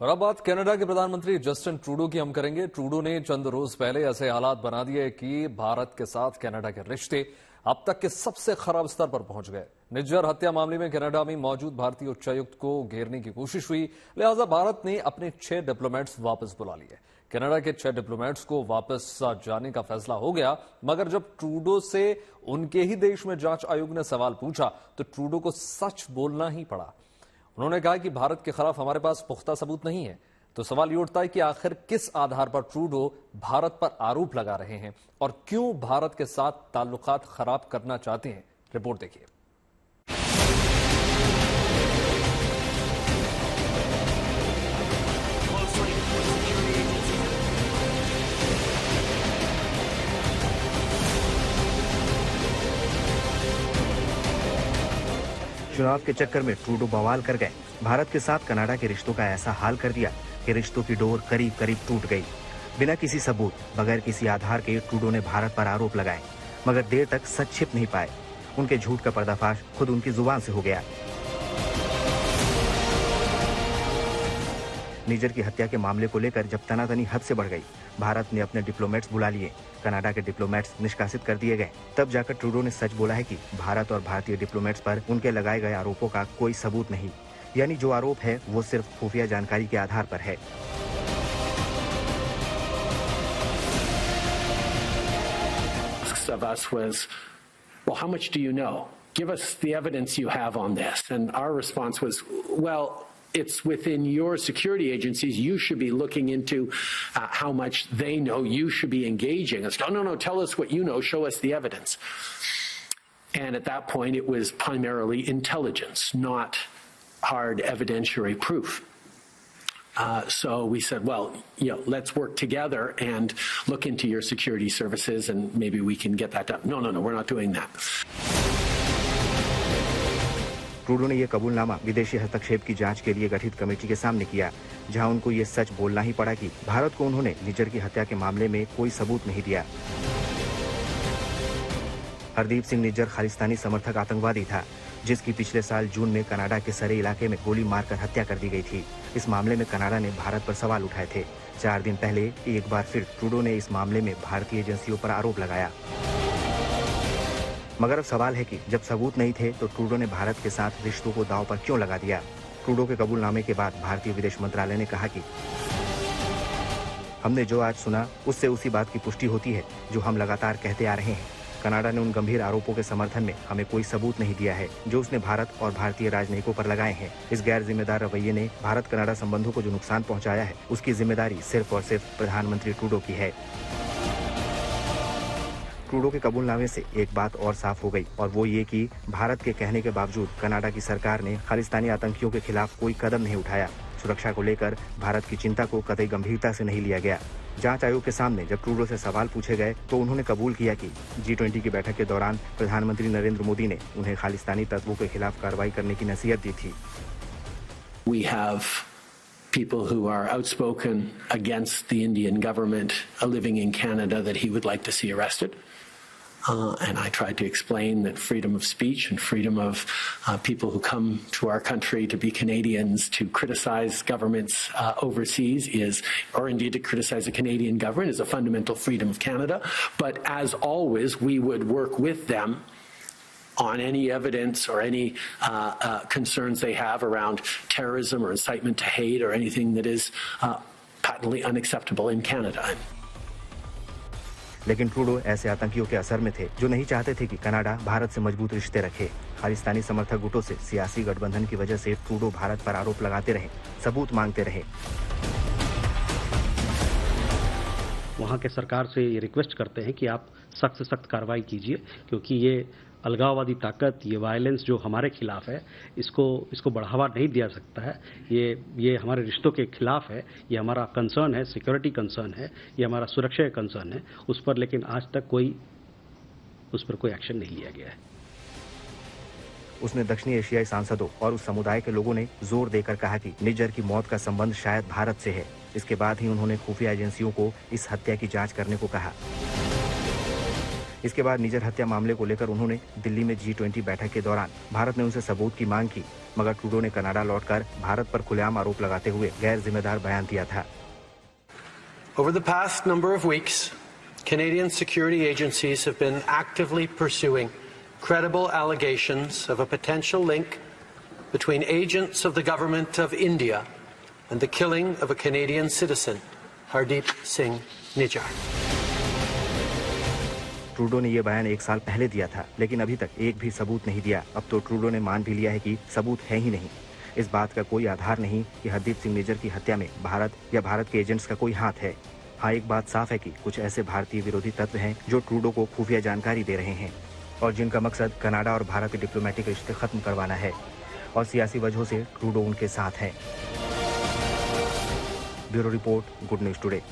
और अब बात कनाडा के प्रधानमंत्री जस्टिन ट्रूडो की हम करेंगे। ट्रूडो ने चंद रोज पहले ऐसे हालात बना दिए कि भारत के साथ कनाडा के रिश्ते अब तक के सबसे खराब स्तर पर पहुंच गए। निज्जर हत्या मामले में कनाडा में मौजूद भारतीय उच्चायुक्त को घेरने की कोशिश हुई, लिहाजा भारत ने अपने 6 डिप्लोमेट्स वापस बुला लिए। कनाडा के 6 डिप्लोमेट्स को वापस जाने का फैसला हो गया, मगर जब ट्रूडो से उनके ही देश में जांच आयोग ने सवाल पूछा तो ट्रूडो को सच बोलना ही पड़ा। उन्होंने कहा कि भारत के खिलाफ हमारे पास पुख्ता सबूत नहीं है। तो सवाल ये उठता है कि आखिर किस आधार पर ट्रूडो भारत पर आरोप लगा रहे हैं और क्यों भारत के साथ ताल्लुकात खराब करना चाहते हैं। रिपोर्ट देखिए। चुनाव के चक्कर में ट्रूडो बवाल कर गए। भारत के साथ कनाडा के रिश्तों का ऐसा हाल कर दिया कि रिश्तों की डोर करीब करीब टूट गई। बिना किसी सबूत, बगैर किसी आधार के ट्रूडो ने भारत पर आरोप लगाए, मगर देर तक सच छिप नहीं पाए। उनके झूठ का पर्दाफाश खुद उनकी जुबान से हो गया। निज्जर की हत्या के मामले को लेकर जब तनातनी हद से बढ़ गई, भारत ने अपने डिप्लोमेट्स बुला लिए। कनाडा के डिप्लोमेट्स निष्कासित कर दिए गए। तब जाकर ट्रूडो ने सच बोला है कि भारत और भारतीय डिप्लोमेट्स पर उनके लगाए गए आरोपों का कोई सबूत नहीं, यानी जो आरोप है वो सिर्फ खुफिया जानकारी के आधार पर है। Of us was, well, how much do you know? Give us the evidence you have on this. And our response was, well, it's within your security agencies. You should be looking into how much they know. You should be engaging. It's, no, tell us what you know. Show us the evidence. And at that point, it was primarily intelligence, not hard evidentiary proof. So we said, well, let's work together and look into your security services and maybe we can get that done. No, we're not doing that. Trudeau ने यह कबूलनामा विदेशी हस्तक्षेप की जांच के लिए गठित committee के सामने किया, जहां उनको ये सच बोलना ही पड़ा कि भारत को उन्होंने निज्जर की हत्या के मामले में कोई सबूत नहीं दिया। हरदीप सिंह निज्जर खालिस्तानी समर्थक आतंकवादी था, जिसकी पिछले साल जून में कनाडा के सरे इलाके में गोली मारकर हत्या कर दी गई थी। इस मामले में कनाडा ने भारत पर सवाल उठाए थे। 4 दिन पहले एक बार फिर ट्रूडो ने इस मामले में भारतीय एजेंसियों पर आरोप लगाया। मगर अब सवाल है कि जब सबूत नहीं थे तो ट्रूडो ने भारत के साथ रिश्तों को दांव पर क्यों लगा दिया। ट्रूडो के कबूलनामे के बाद भारतीय विदेश मंत्रालय ने कहा कि हमने जो आज सुना उससे उसी बात की पुष्टि होती है जो हम लगातार कहते आ रहे हैं। कनाडा ने उन गंभीर आरोपों के समर्थन में हमें कोई सबूत नहीं दिया है जो उसने भारत और भारतीय राजनयिकों पर लगाए हैं। इस गैर जिम्मेदार रवैये ने भारत कनाडा संबंधों को जो नुकसान पहुंचाया है, उसकी जिम्मेदारी सिर्फ और सिर्फ प्रधानमंत्री ट्रूडो की है। ट्रूडो के कबूलनामे से एक बात और साफ हो गई, और वो ये कि भारत के कहने के बावजूद कनाडा की सरकार ने खालिस्तानी आतंकियों के खिलाफ कोई कदम नहीं उठाया। सुरक्षा को लेकर भारत की चिंता को कतई गंभीरता से नहीं लिया गया। जांच आयोग के सामने जब ट्रूडो से सवाल पूछे गए तो उन्होंने कबूल किया कि G20 की बैठक के दौरान प्रधानमंत्री नरेंद्र मोदी ने उन्हें खालिस्तानी तत्वों के खिलाफ कार्रवाई करने की नसीहत दी थी। We have people who are outspoken against the Indian government living in Canada that he would like to see arrested. And I tried to explain that freedom of speech and freedom of people who come to our country to be Canadians to criticize governments overseas is, or indeed to criticize the Canadian government, is a fundamental freedom of Canada. But as always, we would work with them on any evidence or any concerns they have around terrorism or incitement to hate or anything that is patently unacceptable in Canada. लेकिन Trudeau ऐसे आतंकियों के असर में थे जो नहीं चाहते थे कि कनाडा भारत से मजबूत रिश्ते रखे। खालिस्तानी समर्थक गुटों से सियासी गठबंधन की वजह से ट्रूडो भारत पर आरोप लगाते रहे, सबूत मांगते रहे। वहाँ के सरकार से ये रिक्वेस्ट करते हैं कि आप सख्त से सख्त कार्रवाई कीजिए, क्योंकि ये अलगाववादी ताकत, ये वायलेंस जो हमारे खिलाफ है, इसको बढ़ावा नहीं दिया सकता है। ये हमारे रिश्तों के खिलाफ है, ये हमारा कंसर्न है, सिक्योरिटी कंसर्न है, ये हमारा सुरक्षा कंसर्न है उस पर, लेकिन आज तक उस पर कोई एक्शन नहीं लिया गया है। उसने दक्षिणी एशियाई सांसदों और उस समुदाय के लोगों ने जोर देकर कहा कि निज्जर की मौत का संबंध शायद भारत से है। इसके बाद ही उन्होंने खुफिया एजेंसियों को इस हत्या की जांच करने को कहा। इसके बाद निजर हत्या मामले को लेकर उन्होंने दिल्ली में G20 बैठक के दौरान भारत ने उनसे सबूत की मांग की, मगर ट्रूडो ने कनाडा लौटकर भारत पर खुलेआम आरोप लगाते हुए गैर जिम्मेदार बयान दिया था। Over the past number of weeks, Canadian security agencies have been actively pursuing credible allegations of a potential link between agents of the government of India and the killing of a Canadian citizen, Hardeep Singh Nijjar. Trudeau ने यह बयान 1 साल पहले दिया था, लेकिन अभी तक एक भी सबूत नहीं दिया। अब तो ट्रूडो ने मान भी लिया है कि सबूत है ही नहीं। इस बात का कोई आधार नहीं कि हरदीप सिंह निज्जर की हत्या में भारत या भारत के एजेंट्स का कोई हाथ है। हाँ, एक बात साफ है कि कुछ ऐसे भारतीय विरोधी तत्व हैं जो ट्रूडो को खुफिया जानकारी दे रहे हैं और जिनका मकसद कनाडा और भारत के डिप्लोमेटिक रिश्ते खत्म करवाना है और सियासी वजहों से ट्रूडो उनके साथ है। Bureau report, good news today.